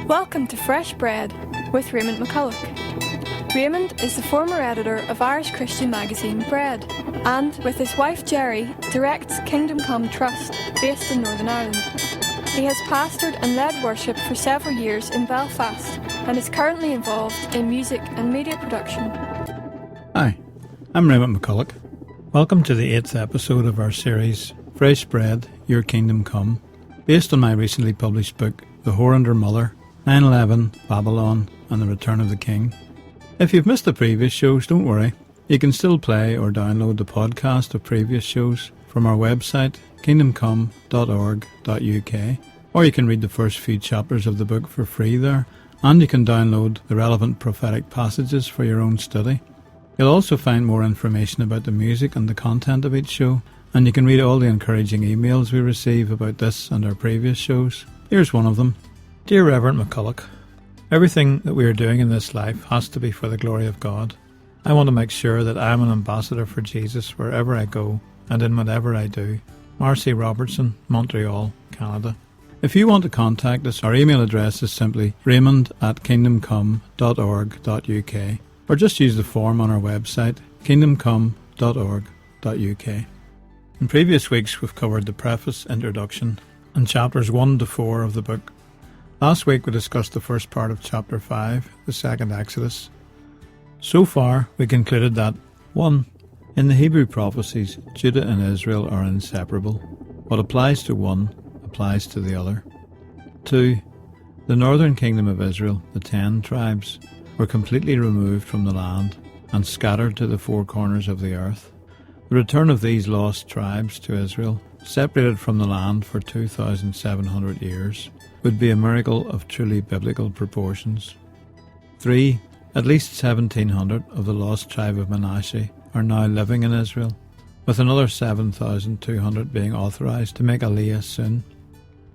Welcome to Fresh Bread with Raymond McCullough. Raymond is the former editor of Irish Christian magazine Bread, and with his wife Jerry directs Kingdom Come Trust, based in Northern Ireland. He has pastored and led worship for several years in Belfast and is currently involved in music and media production. Hi, I'm Raymond McCullough. Welcome to the 8th episode of our series Fresh Bread, Your Kingdom Come, based on my recently published book The Whore and Her Mother, 9/11, Babylon and the Return of the King. If you've missed the previous shows, don't worry. You can still play or download the podcast of previous shows from our website, kingdomcome.org.uk, or you can read the first few chapters of the book for free there, and you can download the relevant prophetic passages for your own study. You'll also find more information about the music and the content of each show, and you can read all the encouraging emails we receive about this and our previous shows. Here's one of them. Dear Reverend McCullough, everything that we are doing in this life has to be for the glory of God. I want to make sure that I am an ambassador for Jesus wherever I go and in whatever I do. Marcy Robertson, Montreal, Canada. If you want to contact us, our email address is simply raymond@kingdomcome.org.uk, or just use the form on our website, kingdomcome.org.uk. In previous weeks we've covered the preface, introduction, and chapters 1 to 4 of the book. Last week we discussed the first part of chapter 5, the second Exodus. So far we concluded that 1. In the Hebrew prophecies, Judah and Israel are inseparable. What applies to one applies to the other. 2. The northern kingdom of Israel, the 10 tribes, were completely removed from the land and scattered to the 4 corners of the earth. The return of these lost tribes to Israel, separated from the land for 2,700 years, would be a miracle of truly biblical proportions. 3. At least 1,700 of the lost tribe of Manasseh are now living in Israel, with another 7,200 being authorized to make Aliyah soon.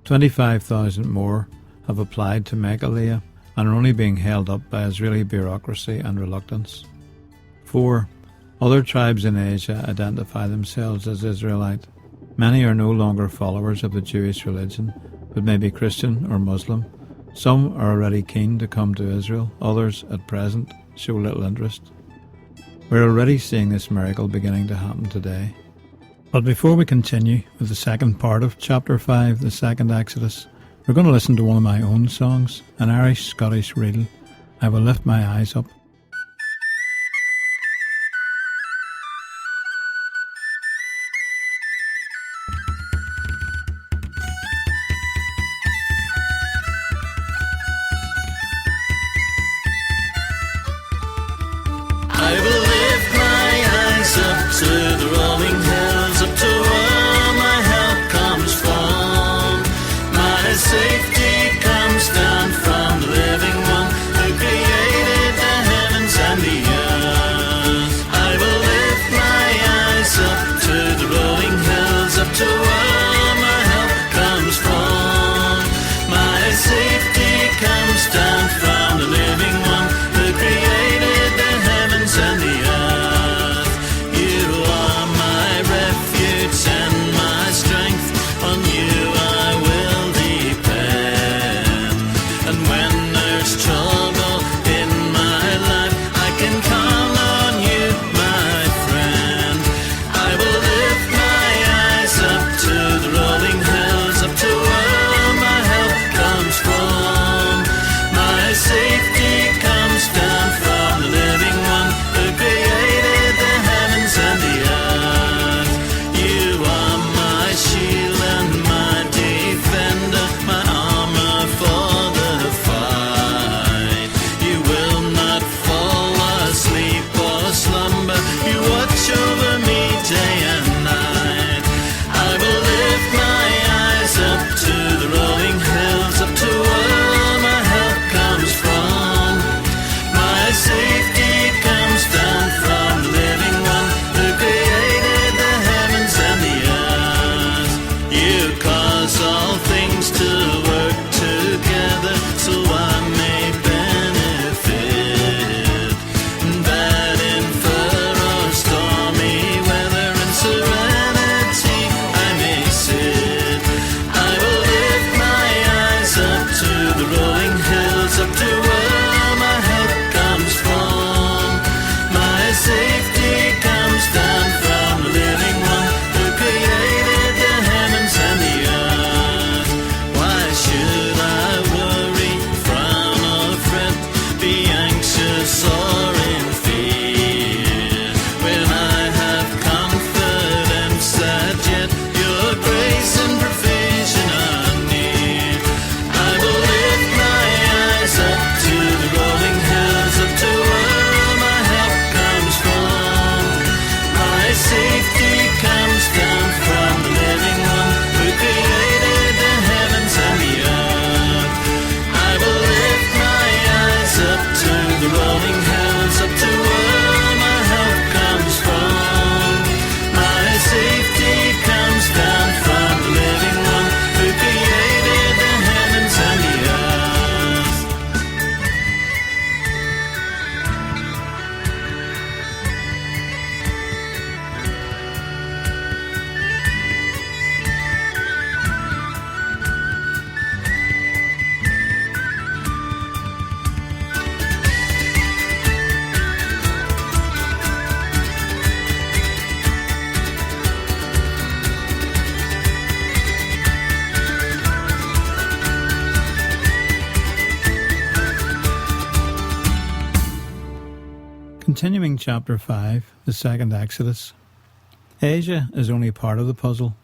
25,000 more have applied to make Aliyah and are only being held up by Israeli bureaucracy and reluctance. 4. Other tribes in Asia identify themselves as Israelite. Many are no longer followers of the Jewish religion, but may be Christian or Muslim. Some are already keen to come to Israel, others, at present, show little interest. We're already seeing this miracle beginning to happen today. But before we continue with the second part of chapter 5, the second Exodus, we're going to listen to one of my own songs, an Irish-Scottish reel, I Will Lift My Eyes Up. To the rolling hills, up to where my help comes from. My safety comes down from the living one who created the to the rolling hills, up to where my help comes from. My safety comes down from the living one who created the heavens and the earth. Why should I worry, frown or fret, be anxious or in fear, when I have confidence that yet your grace and provision are near? I will lift my eyes up to the rolling hills, up to where my help comes from. My safety comes down from the living one who created the heavens and the earth. I will lift my eyes up to the rolling hills, up to where my help comes from. My safety comes down from the living one who created the heavens and the earth. Continuing chapter 5, the second Exodus. Asia is only part of the puzzle.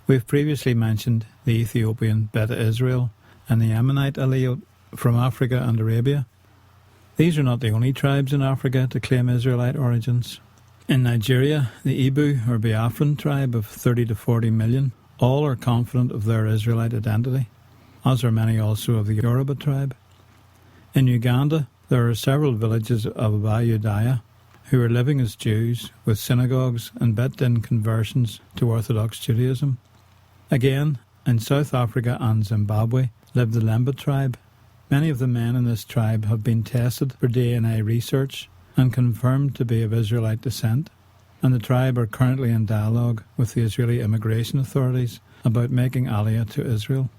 We've previously mentioned the Ethiopian Beta Israel and the Ammonite Aliyot from Africa and Arabia. These are not the only tribes in Africa to claim Israelite origins. In Nigeria, the Igbo or Biafran tribe of 30 to 40 million, all are confident of their Israelite identity, as are many also of the Yoruba tribe. In Uganda, there are several villages of Abayaudaya who are living as Jews with synagogues and bet-in conversions to Orthodox Judaism. Again, in South Africa and Zimbabwe live the Lemba tribe. Many of the men in this tribe have been tested for DNA research and confirmed to be of Israelite descent, and the tribe are currently in dialogue with the Israeli immigration authorities about making Aliyah to Israel.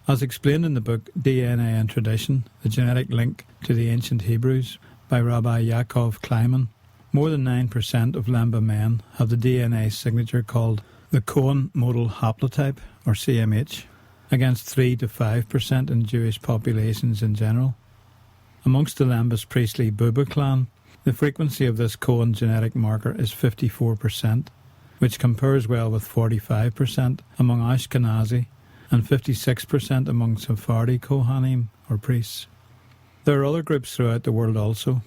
As explained in the book DNA and Tradition, the genetic link to the ancient Hebrews by Rabbi Yaakov Kleiman, more than 9% of Lemba men have the DNA signature called the Cohen modal haplotype, or CMH, against 3 to 5% in Jewish populations in general. Amongst the Lemba's priestly Buba clan, the frequency of this Cohen genetic marker is 54%, which compares well with 45% among Ashkenazi and 56% among Sephardi Kohanim, or priests. There are other groups throughout the world also.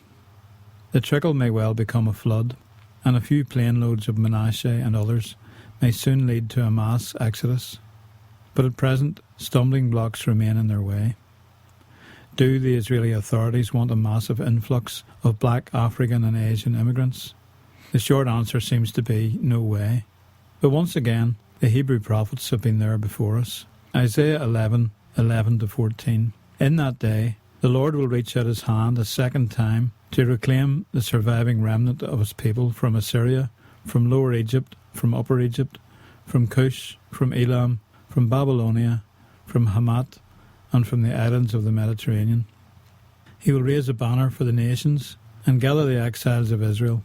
The trickle may well become a flood, and a few plane loads of Manasseh and others may soon lead to a mass exodus. But at present, stumbling blocks remain in their way. Do the Israeli authorities want a massive influx of black African and Asian immigrants? The short answer seems to be no way. But once again, the Hebrew prophets have been there before us. Isaiah 11:11-14. In that day, the Lord will reach out his hand a second time to reclaim the surviving remnant of his people from Assyria, from Lower Egypt, from Upper Egypt, from Cush, from Elam, from Babylonia, from Hamath, and from the islands of the Mediterranean. He will raise a banner for the nations and gather the exiles of Israel.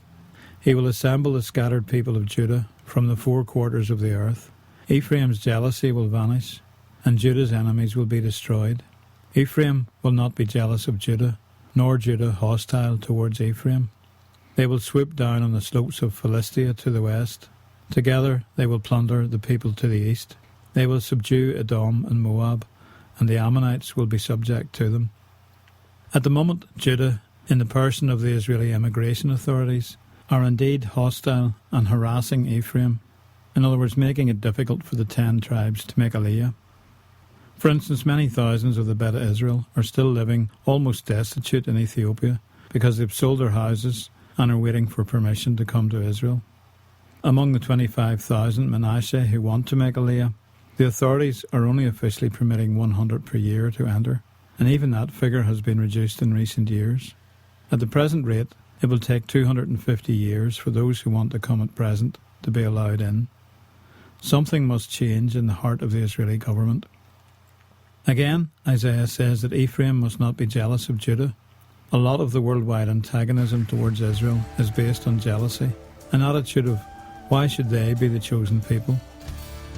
He will assemble the scattered people of Judah from the four quarters of the earth. Ephraim's jealousy will vanish, and Judah's enemies will be destroyed. Ephraim will not be jealous of Judah, nor Judah hostile towards Ephraim. They will swoop down on the slopes of Philistia to the west. Together they will plunder the people to the east. They will subdue Edom and Moab, and the Ammonites will be subject to them. At the moment, Judah, in the person of the Israeli immigration authorities, are indeed hostile and harassing Ephraim, in other words, making it difficult for the 10 tribes to make Aliyah. For instance, many thousands of the Beta Israel are still living almost destitute in Ethiopia because they've sold their houses and are waiting for permission to come to Israel. Among the 25,000 Manasseh who want to make Aliyah, the authorities are only officially permitting 100 per year to enter, and even that figure has been reduced in recent years. At the present rate, it will take 250 years for those who want to come at present to be allowed in. Something must change in the heart of the Israeli government. Again, Isaiah says that Ephraim must not be jealous of Judah. A lot of the worldwide antagonism towards Israel is based on jealousy, an attitude of why should they be the chosen people?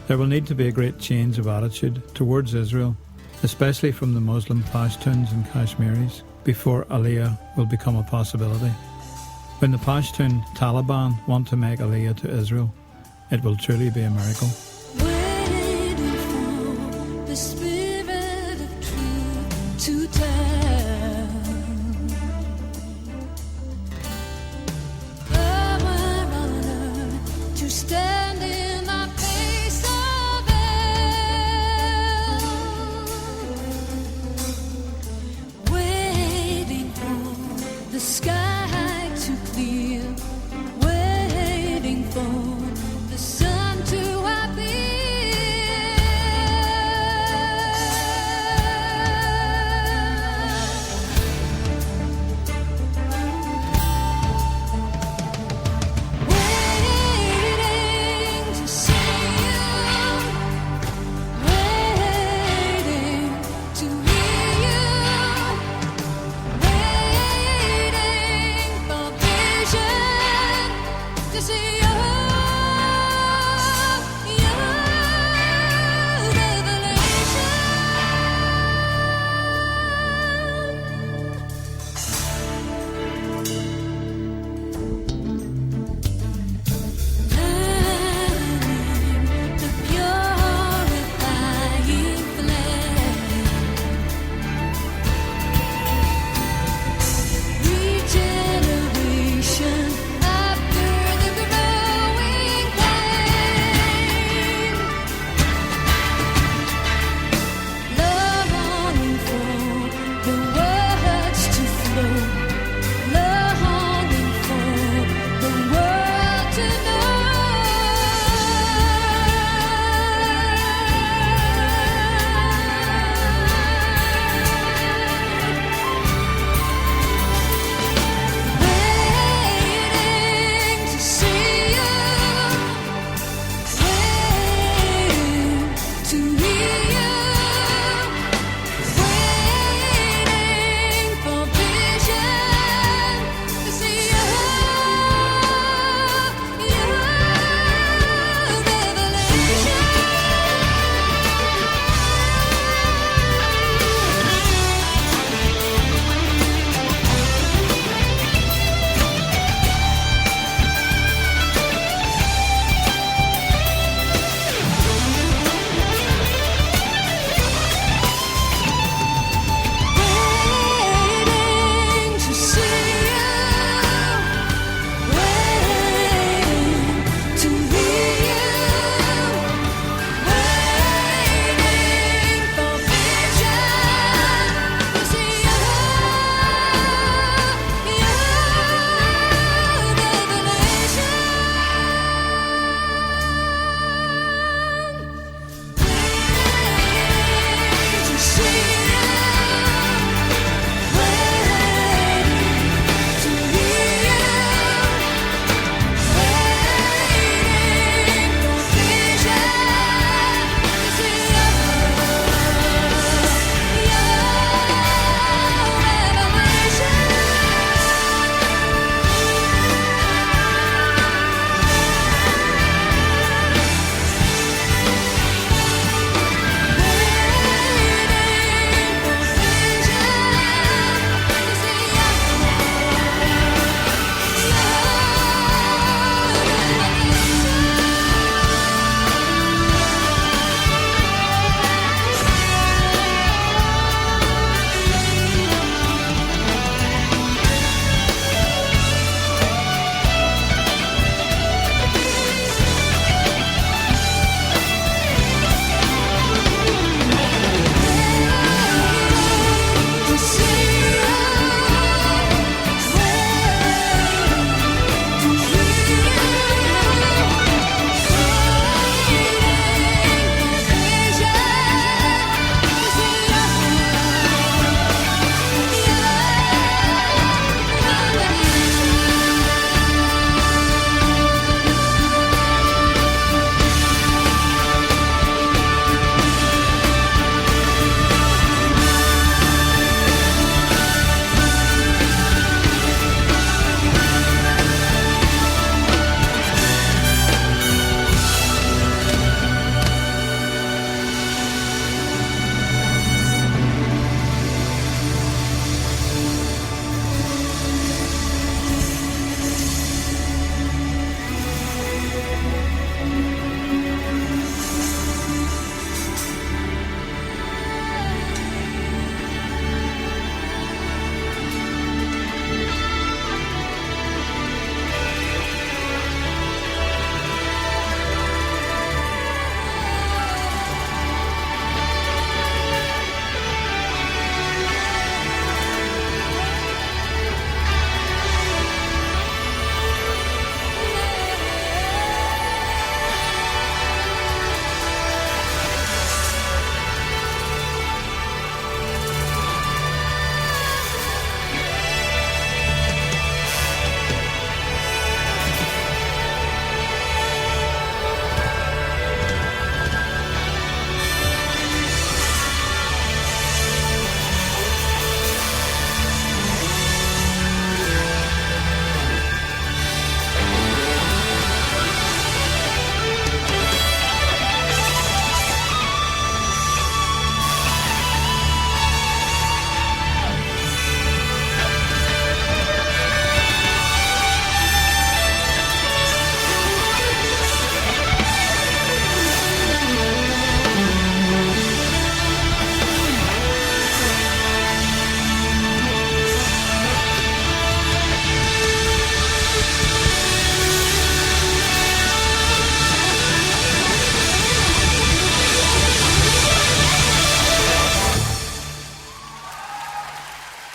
There will need to be a great change of attitude towards Israel, especially from the Muslim Pashtuns and Kashmiris, before Aliyah will become a possibility. When the Pashtun Taliban want to make Aliyah to Israel, it will truly be a miracle. Waiting for the Spirit of truth to tell. Power on earth to stand in the face of hell. Waiting for the sky to clear. Waiting for the sun to appear.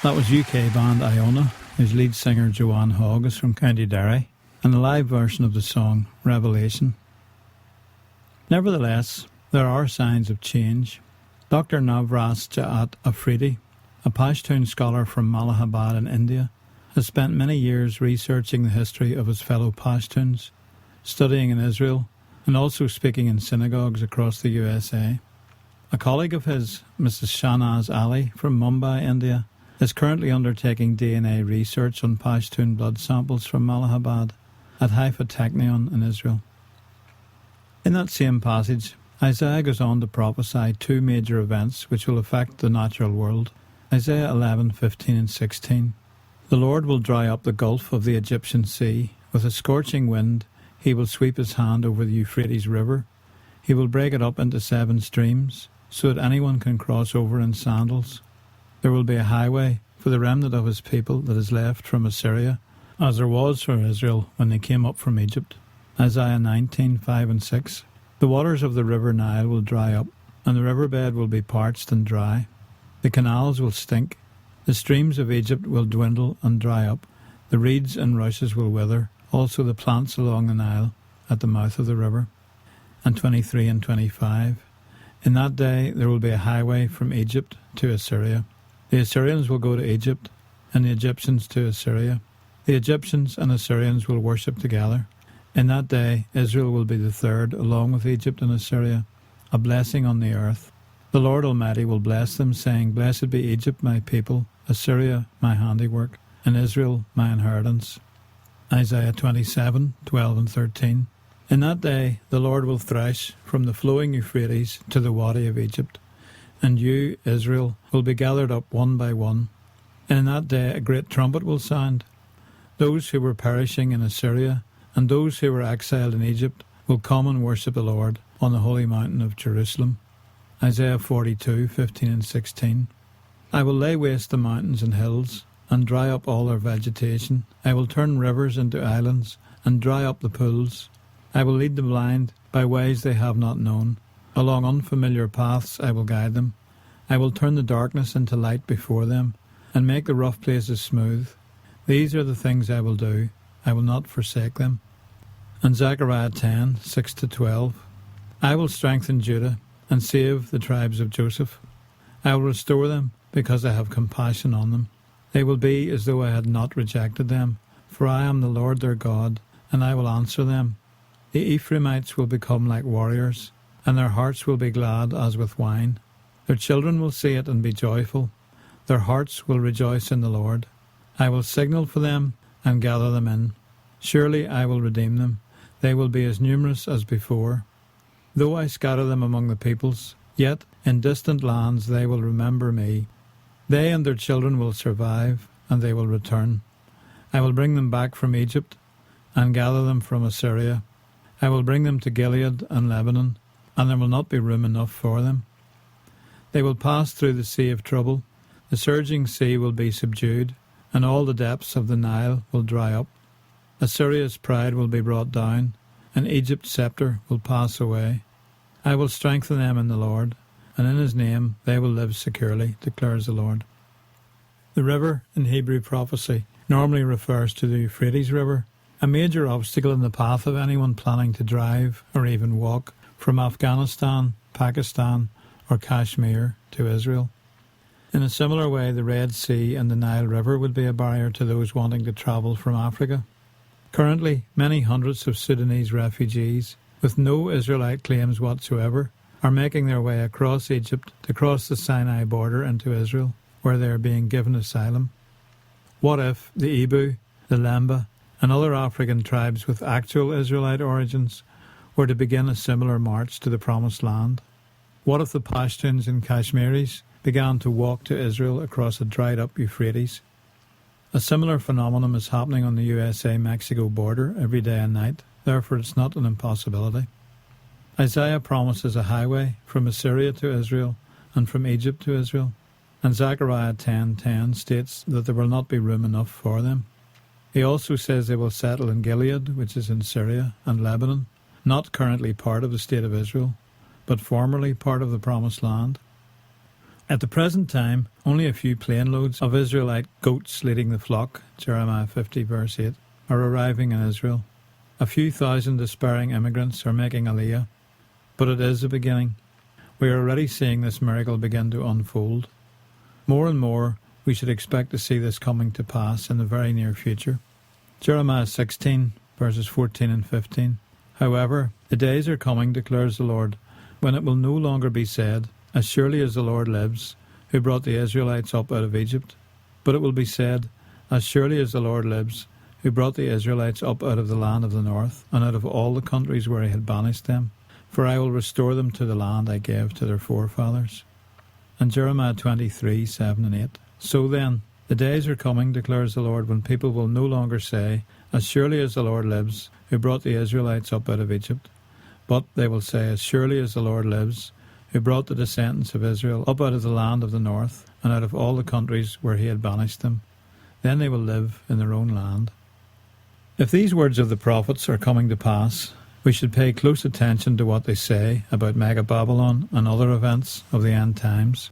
That was UK band Iona, whose lead singer Joanne Hogg is from County Derry, and a live version of the song Revelation. Nevertheless, there are signs of change. Dr. Navras Jaat Afridi, a Pashtun scholar from Allahabad in India, has spent many years researching the history of his fellow Pashtuns, studying in Israel, and also speaking in synagogues across the USA. A colleague of his, Mrs. Shahnaz Ali from Mumbai, India, is currently undertaking DNA research on Pashtun blood samples from Allahabad at Haifa Technion in Israel. In that same passage, Isaiah goes on to prophesy two major events which will affect the natural world. Isaiah 11:15 and 16. The Lord will dry up the gulf of the Egyptian sea. With a scorching wind, he will sweep his hand over the Euphrates River. He will break it up into 7 streams, so that anyone can cross over in sandals. There will be a highway for the remnant of his people that is left from Assyria, as there was for Israel when they came up from Egypt. Isaiah 19:5 and 6. The waters of the river Nile will dry up, and the riverbed will be parched and dry. The canals will stink. The streams of Egypt will dwindle and dry up. The reeds and rushes will wither, also the plants along the Nile at the mouth of the river. And 23 and 25. In that day there will be a highway from Egypt to Assyria. The Assyrians will go to Egypt, and the Egyptians to Assyria. The Egyptians and Assyrians will worship together. In that day Israel will be the third, along with Egypt and Assyria, a blessing on the earth. The Lord Almighty will bless them, saying, Blessed be Egypt, my people, Assyria, my handiwork, and Israel, my inheritance. Isaiah 27:12 and 13. In that day the Lord will thresh from the flowing Euphrates to the wadi of Egypt, and you, Israel, will be gathered up one by one. And in that day a great trumpet will sound. Those who were perishing in Assyria and those who were exiled in Egypt will come and worship the Lord on the holy mountain of Jerusalem. Isaiah 42:15 and 16. I will lay waste the mountains and hills, and dry up all their vegetation. I will turn rivers into islands, and dry up the pools. I will lead the blind by ways they have not known. Along unfamiliar paths I will guide them. I will turn the darkness into light before them, and make the rough places smooth. These are the things I will do. I will not forsake them. And Zechariah 10:6-12. I will strengthen Judah, and save the tribes of Joseph. I will restore them, because I have compassion on them. They will be as though I had not rejected them, for I am the Lord their God, and I will answer them. The Ephraimites will become like warriors, and their hearts will be glad as with wine. Their children will see it and be joyful. Their hearts will rejoice in the Lord. I will signal for them and gather them in. Surely I will redeem them. They will be as numerous as before. Though I scatter them among the peoples, yet in distant lands they will remember me. They and their children will survive, and they will return. I will bring them back from Egypt, and gather them from Assyria. I will bring them to Gilead and Lebanon, and there will not be room enough for them. They will pass through the sea of trouble. The surging sea will be subdued, and all the depths of the Nile will dry up. Assyria's pride will be brought down, and Egypt's scepter will pass away. I will strengthen them in the Lord, and in his name they will live securely, declares the Lord. The river in Hebrew prophecy normally refers to the Euphrates River, a major obstacle in the path of anyone planning to drive or even walk from Afghanistan, Pakistan, or Kashmir to Israel. In a similar way, the Red Sea and the Nile River would be a barrier to those wanting to travel from Africa. Currently, many hundreds of Sudanese refugees, with no Israelite claims whatsoever, are making their way across Egypt to cross the Sinai border into Israel, where they are being given asylum. What if the Igbo, the Lemba, and other African tribes with actual Israelite origins were to begin a similar march to the Promised Land? What if the Pashtuns and Kashmiris began to walk to Israel across a dried-up Euphrates? A similar phenomenon is happening on the USA-Mexico border every day and night, therefore it's not an impossibility. Isaiah promises a highway from Assyria to Israel and from Egypt to Israel, and Zechariah 10:10 states that there will not be room enough for them. He also says they will settle in Gilead, which is in Syria, and Lebanon, not currently part of the state of Israel, but formerly part of the Promised Land. At the present time, only a few plane loads of Israelite goats leading the flock, Jeremiah 50 verse 8, are arriving in Israel. A few thousand despairing immigrants are making Aliyah, but it is a beginning. We are already seeing this miracle begin to unfold. More and more, we should expect to see this coming to pass in the very near future. Jeremiah 16 verses 14 and 15. However, the days are coming, declares the Lord, when it will no longer be said, as surely as the Lord lives, who brought the Israelites up out of Egypt. But it will be said, as surely as the Lord lives, who brought the Israelites up out of the land of the north, and out of all the countries where he had banished them. For I will restore them to the land I gave to their forefathers. And Jeremiah 23, 7 and 8. So then, the days are coming, declares the Lord, when people will no longer say, as surely as the Lord lives, who brought the Israelites up out of Egypt. But they will say, as surely as the Lord lives, who brought the descendants of Israel up out of the land of the north, and out of all the countries where he had banished them. Then they will live in their own land. If these words of the prophets are coming to pass, we should pay close attention to what they say about Mega Babylon and other events of the end times.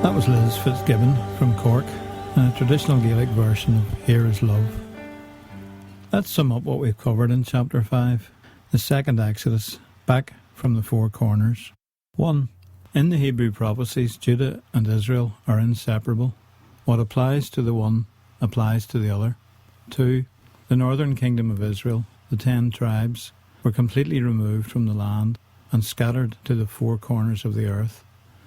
That was Liz Fitzgibbon from Cork, in a traditional Gaelic version of Here Is Love. Let's sum up what we've covered in Chapter 5, the second Exodus, back from the four corners. 1. In the Hebrew prophecies, Judah and Israel are inseparable. What applies to the one applies to the other. 2. The northern kingdom of Israel, the 10 tribes, were completely removed from the land and scattered to the four corners of the earth.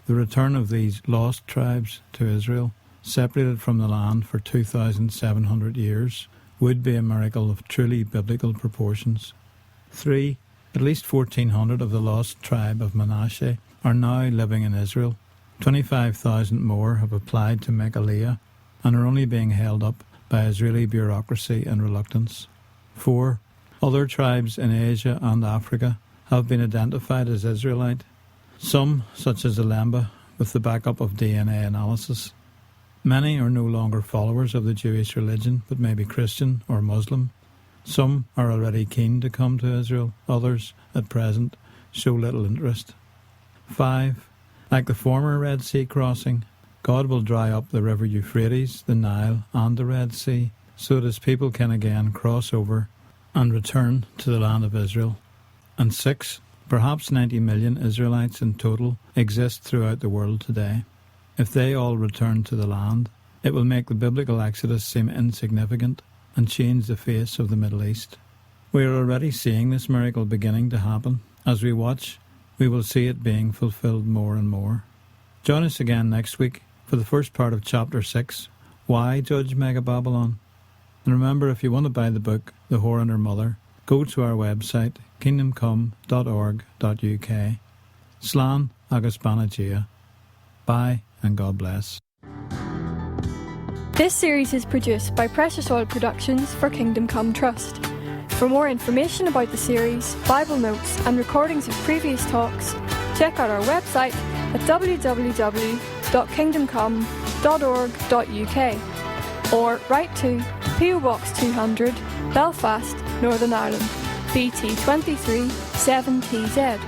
The return of these lost tribes to Israel, separated from the land for 2,700 years, would be a miracle of truly biblical proportions. 3. At least 1,400 of the lost tribe of Manasseh are now living in Israel. 25,000 more have applied to make Aliyah and are only being held up by Israeli bureaucracy and reluctance. 4. Other tribes in Asia and Africa have been identified as Israelite. Some, such as the Lemba, with the backup of DNA analysis. Many are no longer followers of the Jewish religion, but may be Christian or Muslim. Some are already keen to come to Israel. Others, at present, show little interest. 5. Like the former Red Sea crossing, God will dry up the river Euphrates, the Nile, and the Red Sea, so that his people can again cross over and return to the land of Israel. And 6. Perhaps 90 million Israelites in total exist throughout the world today. If they all return to the land, it will make the biblical Exodus seem insignificant and change the face of the Middle East. We are already seeing this miracle beginning to happen. As we watch, we will see it being fulfilled more and more. Join us again next week for the first part of Chapter 6, Why Judge Mega Babylon? And remember, if you want to buy the book, The Whore and Her Mother, go to our website, kingdomcome.org.uk. Slán agus Banagia. Bye and God bless. This series is produced by Precious Oil Productions for Kingdom Come Trust. For more information about the series, Bible notes and recordings of previous talks, check out our website at www.kingdomcome.org.uk or write to PO Box 200, Belfast, Northern Ireland, BT 23 7TZ.